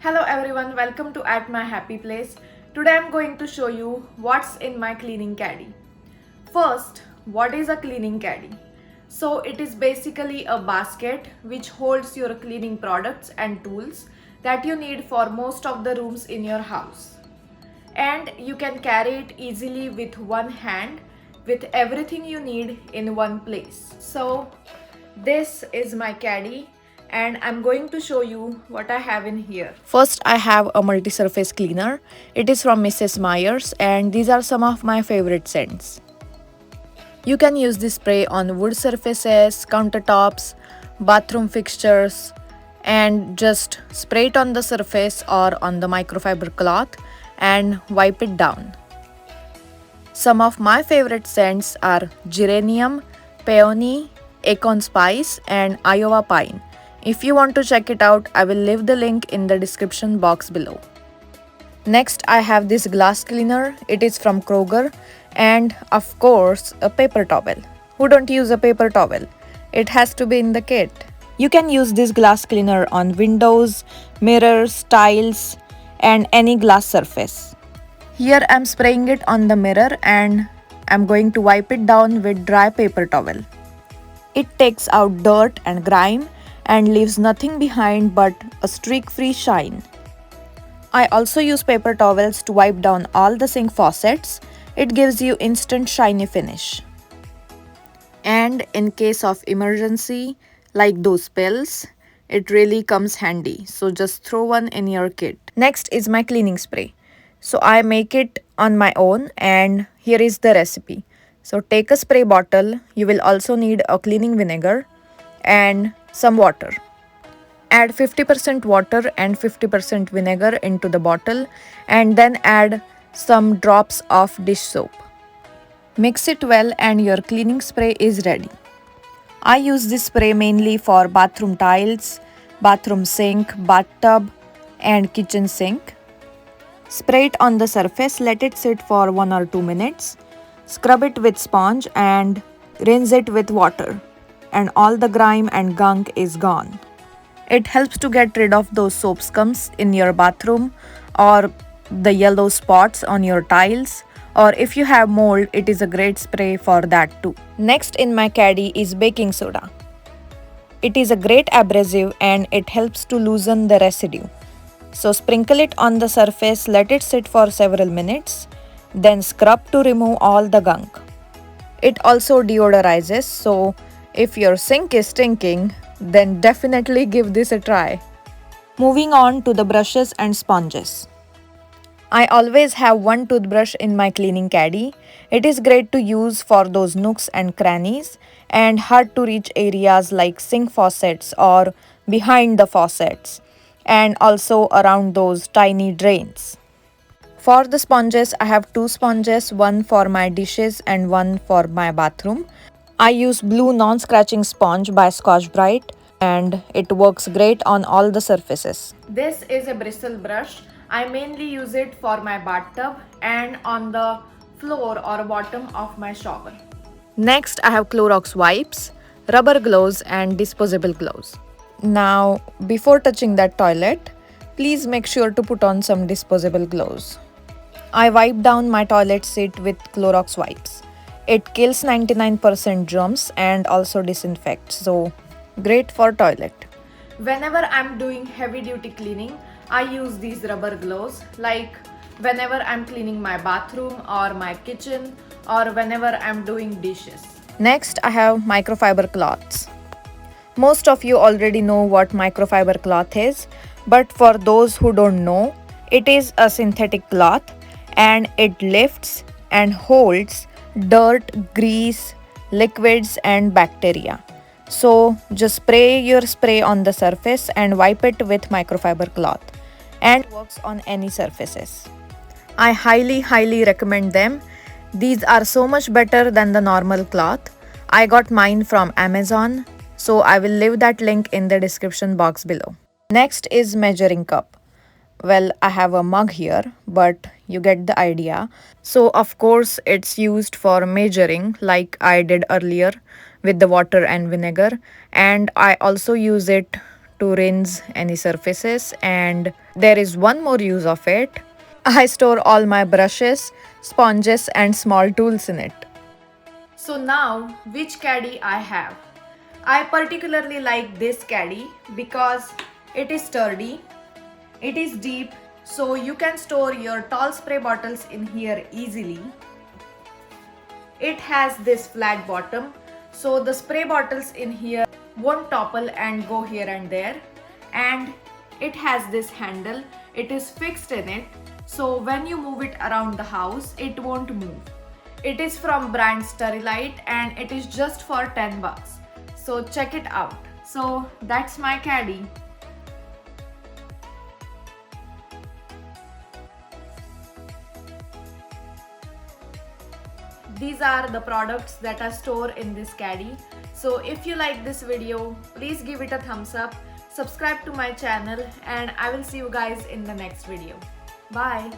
Hello everyone, welcome to At My Happy Place. Today I'm going to show you what's in my cleaning caddy. First, what is a cleaning caddy? So it is basically a basket which holds your cleaning products and tools that you need for most of the rooms in your house. And you can carry it easily with one hand with everything you need in one place. So this is my caddy and I'm going to show you what I have in here. First, I have a multi-surface cleaner. It is from Mrs. Myers and these are some of my favorite scents. You can use this spray on wood surfaces, countertops, bathroom fixtures, and just spray it on the surface or on the microfiber cloth and wipe it down. Some of my favorite scents are geranium, peony, acorn spice, and Iowa pine. If you want to check it out, I will leave the link in the description box below. Next, I have this glass cleaner. It is from Kroger, and of course, a paper towel. Who don't use a paper towel? It has to be in the kit. You can use this glass cleaner on windows, mirrors, tiles, and any glass surface. Here I'm spraying it on the mirror and I'm going to wipe it down with dry paper towel. It takes out dirt and grime and leaves nothing behind but a streak-free shine. I also use paper towels to wipe down all the sink faucets. It gives you instant shiny finish. And in case of emergency, like those spills, it really comes handy. So just throw one in your kit. Next is my cleaning spray. So I make it on my own and here is the recipe. So take a spray bottle. You will also need a cleaning vinegar and some water. Add 50% water and 50% vinegar into the bottle and then add some drops of dish soap. Mix it well and your cleaning spray is ready. I use this spray mainly for bathroom tiles, bathroom sink, bathtub, and kitchen sink. Spray it on the surface, let it sit for 1 or 2 minutes. Scrub it with sponge and rinse it with water. And all the grime and gunk is gone. It helps to get rid of those soap scums in your bathroom or the yellow spots on your tiles. Or if you have mold, it is a great spray for that too. Next in my caddy is baking soda. It is a great abrasive and it helps to loosen the residue. So sprinkle it on the surface, let it sit for several minutes, then scrub to remove all the gunk. It also deodorizes, so if your sink is stinking, then definitely give this a try. Moving on to the brushes and sponges. I always have one toothbrush in my cleaning caddy. It is great to use for those nooks and crannies and hard to reach areas like sink faucets or behind the faucets, and also around those tiny drains. For the sponges, I have 2 sponges, one for my dishes and one for my bathroom. I use blue non-scratching sponge by Scotch-Brite and it works great on all the surfaces. This is a bristle brush. I mainly use it for my bathtub and on the floor or bottom of my shower. Next, I have Clorox wipes, rubber gloves and disposable gloves. Now, before touching that toilet, please make sure to put on some disposable gloves. I wipe down my toilet seat with Clorox wipes. It kills 99% germs and also disinfects, so great for toilet. Whenever I'm doing heavy duty cleaning, I use these rubber gloves, like whenever I'm cleaning my bathroom or my kitchen or whenever I'm doing dishes. Next, I have microfiber cloths. Most of you already know what microfiber cloth is, but for those who don't know, it is a synthetic cloth and it lifts and holds dirt, grease, liquids and bacteria. So just spray your spray on the surface and wipe it with microfiber cloth and it works on any surfaces. I highly recommend them. These are so much better than the normal cloth. I got mine from Amazon, so I will leave that link in the description box below. Next is measuring cup. Well, I have a mug here, but you get the idea. So of course it's used for measuring like I did earlier with the water and vinegar, and I also use it to rinse any surfaces, and there is one more use of it. I store all my brushes, sponges and small tools in it. So now, which caddy I have? I particularly like this caddy because it is sturdy, it is deep, so you can store your tall spray bottles in here easily. It has this flat bottom, so the spray bottles in here won't topple and go here and there. And it has this handle, it is fixed in it, so when you move it around the house, it won't move. It is from brand Sterilite and it is just for 10 bucks. So check it out. So that's my caddy. These are the products that are stored in this caddy. So if you like this video, please give it a thumbs up, subscribe to my channel, and I will see you guys in the next video. Bye.